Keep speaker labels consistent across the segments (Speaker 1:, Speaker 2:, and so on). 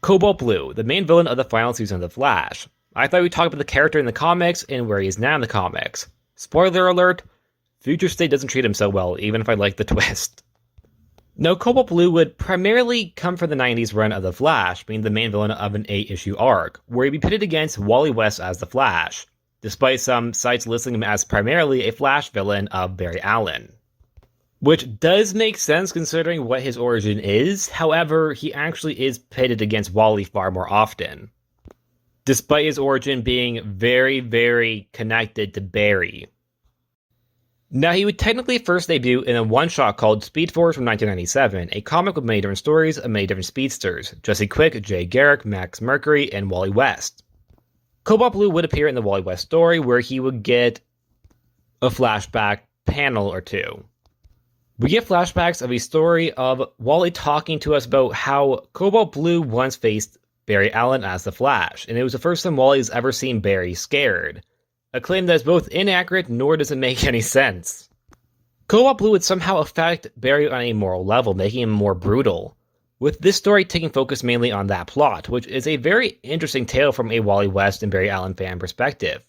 Speaker 1: Cobalt Blue, the main villain of the final season of The Flash. I thought we'd talk about the character in the comics and where he is now in the comics. Spoiler alert, Future State doesn't treat him so well, even if I like the twist. Now, Cobalt Blue would primarily come from the 90s run of The Flash, being the main villain of an 8-issue arc, where he'd be pitted against Wally West as the Flash, despite some sites listing him as primarily a Flash villain of Barry Allen. Which does make sense considering what his origin is, however, he actually is pitted against Wally far more often, despite his origin being very, very connected to Barry. Now, he would technically first debut in a one-shot called Speed Force from 1997, a comic with many different stories of many different speedsters: Jesse Quick, Jay Garrick, Max Mercury, and Wally West. Cobalt Blue would appear in the Wally West story, where he would get a flashback panel or two. We get flashbacks of a story of Wally talking to us about how Cobalt Blue once faced Barry Allen as the Flash, and it was the first time Wally's ever seen Barry scared. A claim that is both inaccurate nor does it make any sense. Cobalt Blue would somehow affect Barry on a moral level, making him more brutal, with this story taking focus mainly on that plot, which is a very interesting tale from a Wally West and Barry Allen fan perspective.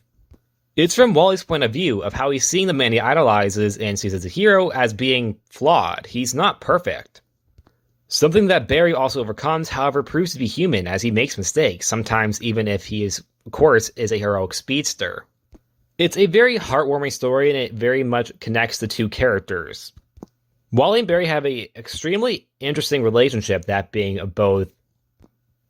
Speaker 1: It's from Wally's point of view of how he's seeing the man he idolizes and sees as a hero as being flawed. He's not perfect. Something that Barry also overcomes, however, proves to be human as he makes mistakes, sometimes even if he is, of course, is a heroic speedster. It's a very heartwarming story and it very much connects the two characters. Wally and Barry have an extremely interesting relationship, that being both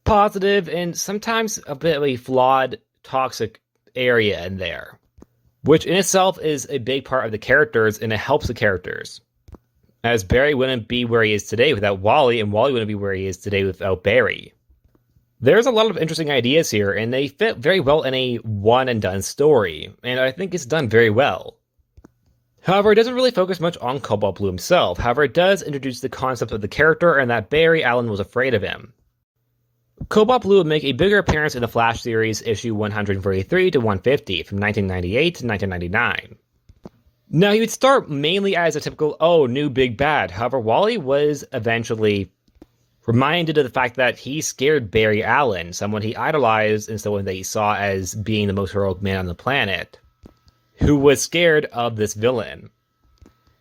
Speaker 1: positive and sometimes a bit of a flawed, toxic area in there, which in itself is a big part of the characters, and it helps the characters, as Barry wouldn't be where he is today without Wally, and Wally wouldn't be where he is today without Barry. There's a lot of interesting ideas here, and they fit very well in a one-and-done story, and I think it's done very well. However, it doesn't really focus much on Cobalt Blue himself. However, it does introduce the concept of the character and that Barry Allen was afraid of him. Cobalt Blue would make a bigger appearance in the Flash series issue 143 to 150 from 1998 to 1999. Now, he would start mainly as a typical, new big bad. However, Wally was eventually reminded of the fact that he scared Barry Allen, someone he idolized and someone that he saw as being the most heroic man on the planet, who was scared of this villain.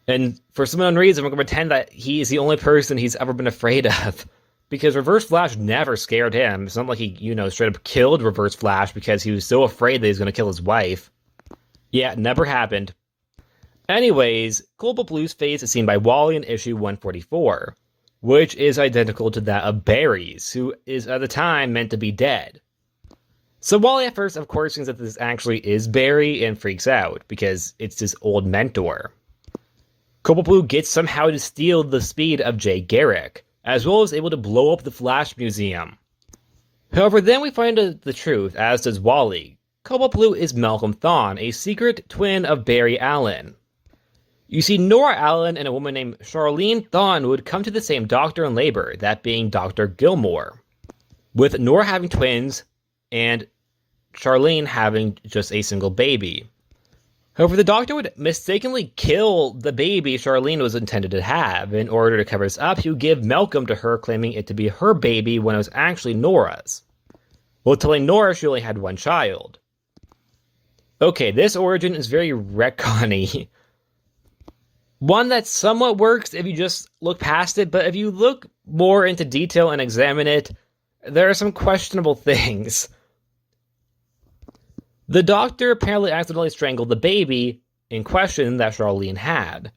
Speaker 1: And for some unknown reason, we're going to pretend that he is the only person he's ever been afraid of. Because Reverse Flash never scared him. It's not like he, straight up killed Reverse Flash because he was so afraid that he was going to kill his wife. Yeah, never happened. Anyways, Cobalt Blue's face is seen by Wally in issue 144, which is identical to that of Barry's, who is at the time meant to be dead. So Wally at first, of course, thinks that this actually is Barry and freaks out, because it's his old mentor. Cobalt Blue gets somehow to steal the speed of Jay Garrick, as well as able to blow up the Flash Museum. However, then we find the truth, as does Wally. Cobalt Blue is Malcolm Thawne, a secret twin of Barry Allen. You see, Nora Allen and a woman named Charlene Thawne would come to the same doctor in labor, that being Dr. Gilmore, with Nora having twins and Charlene having just a single baby. However, the doctor would mistakenly kill the baby Charlene was intended to have. In order to cover this up, he would give Malcolm to her, claiming it to be her baby when it was actually Nora's, while telling Nora she only had one child. Okay, this origin is very retcon-y. One that somewhat works if you just look past it, but if you look more into detail and examine it, there are some questionable things. The doctor apparently accidentally strangled the baby in question that Charlene had.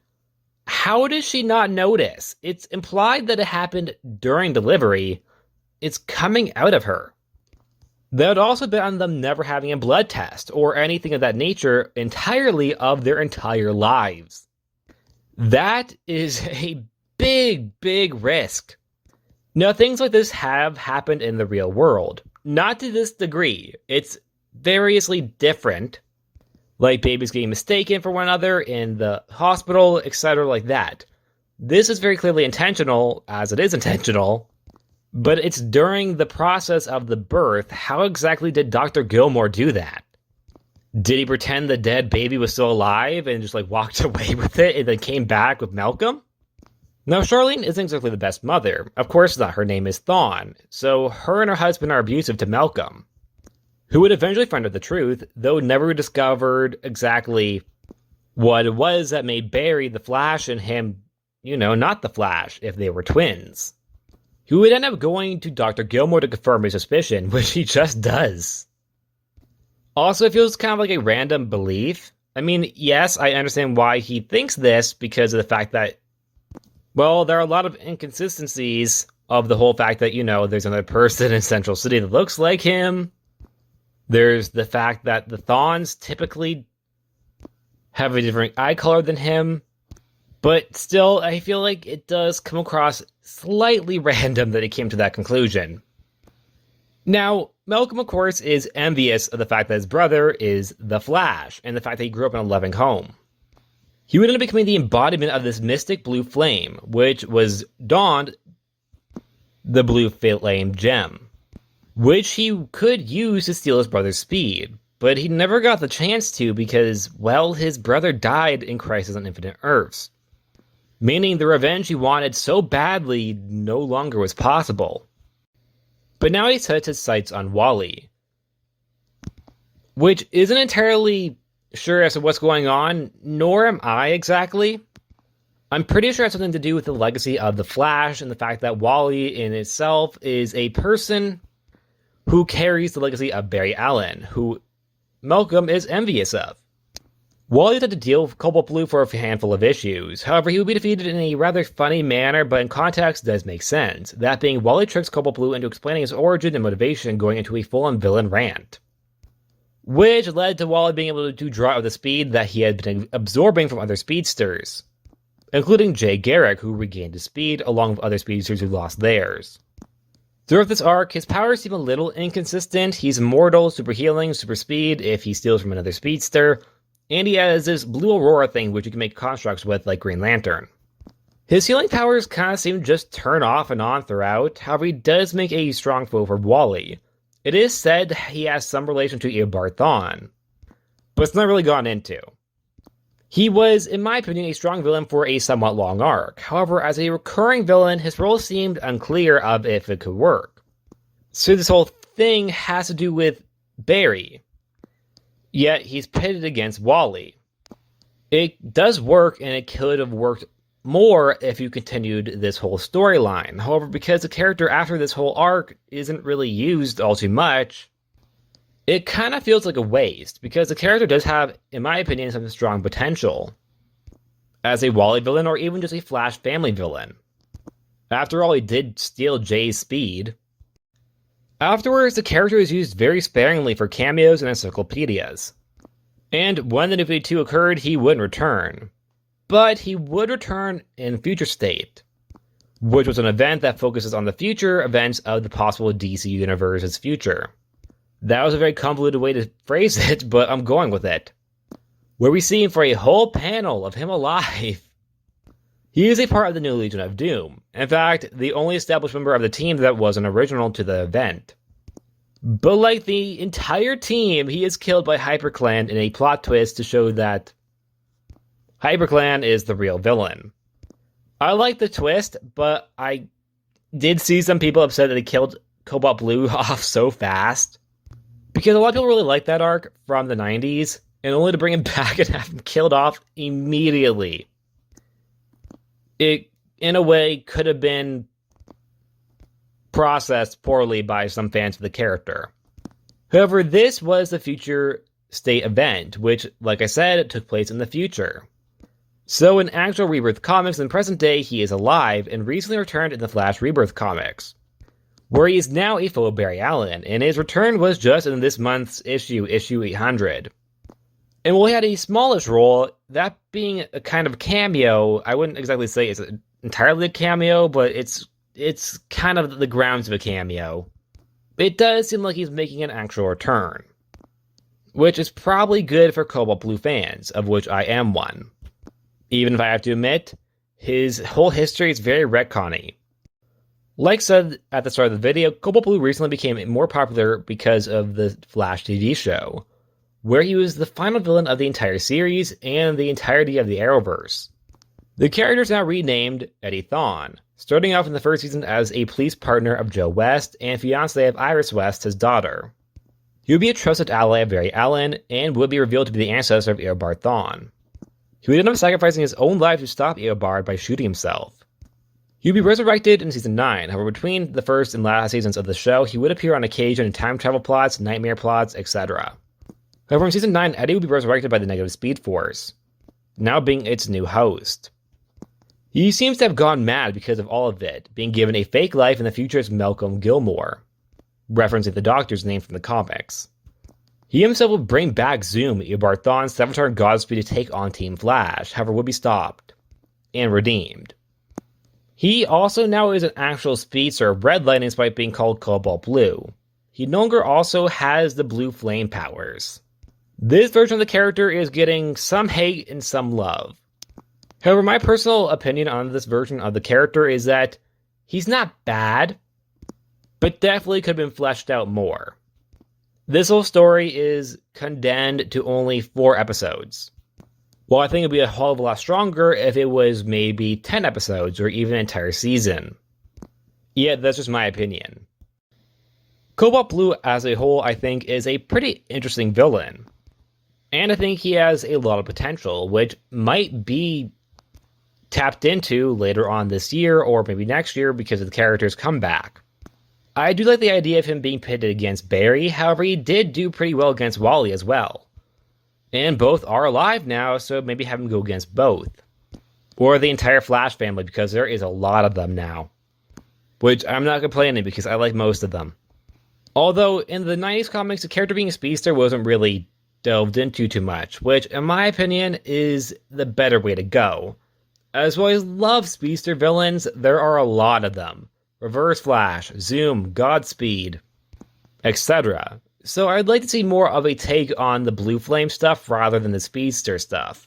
Speaker 1: How does she not notice? It's implied that it happened during delivery. It's coming out of her. That would also bet on them never having a blood test or anything of that nature entirely of their entire lives. That is a big, big risk. Now, things like this have happened in the real world. Not to this degree. It's variously different, like babies getting mistaken for one another in the hospital, etc. like that. This is very clearly intentional, as it is intentional, but it's during the process of the birth. How exactly did Dr. Gilmore do that? Did he pretend the dead baby was still alive and just walked away with it and then came back with Malcolm? Now, Charlene isn't exactly the best mother. Of course not, her name is Thawne, so her and her husband are abusive to Malcolm, who would eventually find out the truth, though never discovered exactly what it was that made Barry the Flash and him, not the Flash, if they were twins. He would end up going to Dr. Gilmore to confirm his suspicion, which he just does. Also, it feels kind of like a random belief. I mean, yes, I understand why he thinks this because of the fact that, well, there are a lot of inconsistencies of the whole fact that, there's another person in Central City that looks like him. There's the fact that the Thawnes typically have a different eye color than him. But still, I feel like it does come across slightly random that he came to that conclusion. Now, Malcolm, of course, is envious of the fact that his brother is the Flash, and the fact that he grew up in a loving home. He would end up becoming the embodiment of this mystic blue flame, which was donned the blue flame gem, which he could use to steal his brother's speed, but he never got the chance to because, well, his brother died in Crisis on Infinite Earths, meaning the revenge he wanted so badly no longer was possible. But now he sets his sights on Wally, which isn't entirely sure as to what's going on, nor am I exactly. I'm pretty sure it has something to do with the legacy of the Flash and the fact that Wally in itself is a person who carries the legacy of Barry Allen, who Malcolm is envious of. Wally had to deal with Cobalt Blue for a handful of issues. However, he would be defeated in a rather funny manner, but in context does make sense. That being, Wally tricks Cobalt Blue into explaining his origin and motivation, going into a full-on villain rant, which led to Wally being able to draw out the speed that he had been absorbing from other speedsters, including Jay Garrick, who regained his speed, along with other speedsters who lost theirs. Throughout this arc, his powers seem a little inconsistent. He's immortal, super healing, super speed if he steals from another speedster, and he has this blue aurora thing which you can make constructs with like Green Lantern. His healing powers kind of seem to just turn off and on throughout, however he does make a strong foe for Wally. It is said he has some relation to Eobard Thawne, but it's not really gone into. He was, in my opinion, a strong villain for a somewhat long arc. However, as a recurring villain, his role seemed unclear of if it could work. So this whole thing has to do with Barry. Yet he's pitted against Wally. It does work, and it could have worked more if you continued this whole storyline. However, because the character after this whole arc isn't really used all too much, it kind of feels like a waste, because the character does have, in my opinion, some strong potential as a Wally villain or even just a Flash family villain. After all, he did steal Jay's speed. Afterwards, the character is used very sparingly for cameos and encyclopedias. And when the New 52 occurred, he wouldn't return. But he would return in Future State, which was an event that focuses on the future events of the possible DC Universe's future. That was a very convoluted way to phrase it, but I'm going with it. Where we see him for a whole panel of him alive. He is a part of the new Legion of Doom. In fact, the only established member of the team that was an original to the event. But like the entire team, he is killed by HyperClan in a plot twist to show that HyperClan is the real villain. I like the twist, but I did see some people upset that they killed Cobalt Blue off so fast. Because a lot of people really like that arc from the 90s, and only to bring him back and have him killed off immediately. It, in a way, could have been processed poorly by some fans of the character. However, this was the Future State event, which, like I said, took place in the future. So in actual Rebirth comics in present day, he is alive and recently returned in the Flash Rebirth comics, where he is now a foe of Barry Allen, and his return was just in this month's issue 800. And while he had a smallish role, that being a kind of cameo, I wouldn't exactly say it's entirely a cameo, but it's kind of the grounds of a cameo. It does seem like he's making an actual return, which is probably good for Cobalt Blue fans, of which I am one. Even if I have to admit, his whole history is very retcon-y. Like said at the start of the video, Cobalt Blue recently became more popular because of the Flash TV show, where he was the final villain of the entire series and the entirety of the Arrowverse. The character is now renamed Eddie Thawne, starting off in the first season as a police partner of Joe West and fiancé of Iris West, his daughter. He would be a trusted ally of Barry Allen and would be revealed to be the ancestor of Eobard Thawne. He would end up sacrificing his own life to stop Eobard by shooting himself. He would be resurrected in Season 9, however between the first and last seasons of the show, he would appear on occasion in time travel plots, nightmare plots, etc. However in Season 9, Eddie would be resurrected by the Negative Speed Force, now being its new host. He seems to have gone mad because of all of it, being given a fake life in the future as Malcolm Gilmore, referencing the Doctor's name from the comics. He himself would bring back Zoom, Eobard Thawne's Savitar Godspeed, to take on Team Flash, however would be stopped and redeemed. He also now is an actual speedster of Red Lightning despite being called Cobalt Blue. He no longer also has the blue flame powers. This version of the character is getting some hate and some love. However, my personal opinion on this version of the character is that he's not bad, but definitely could have been fleshed out more. This whole story is condensed to only 4 episodes. Well, I think it'd be a whole of a lot stronger if it was maybe 10 episodes or even an entire season. Yeah, that's just my opinion. Cobalt Blue as a whole, I think, is a pretty interesting villain. And I think he has a lot of potential, which might be tapped into later on this year or maybe next year because of the character's comeback. I do like the idea of him being pitted against Barry, however he did do pretty well against Wally as well. And both are alive now, so maybe have him go against both. Or the entire Flash family, because there is a lot of them now. Which I'm not complaining because I like most of them. Although in the 90s comics, the character being a speedster wasn't really delved into too much, which in my opinion is the better way to go. As well as love speedster villains, there are a lot of them. Reverse Flash, Zoom, Godspeed, etc. So I'd like to see more of a take on the Blue Flame stuff rather than the speedster stuff.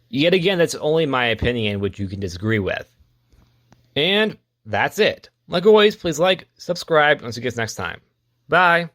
Speaker 1: Yet again, that's only my opinion, which you can disagree with. And that's it. Like always, please like, subscribe, and see you guys next time. Bye!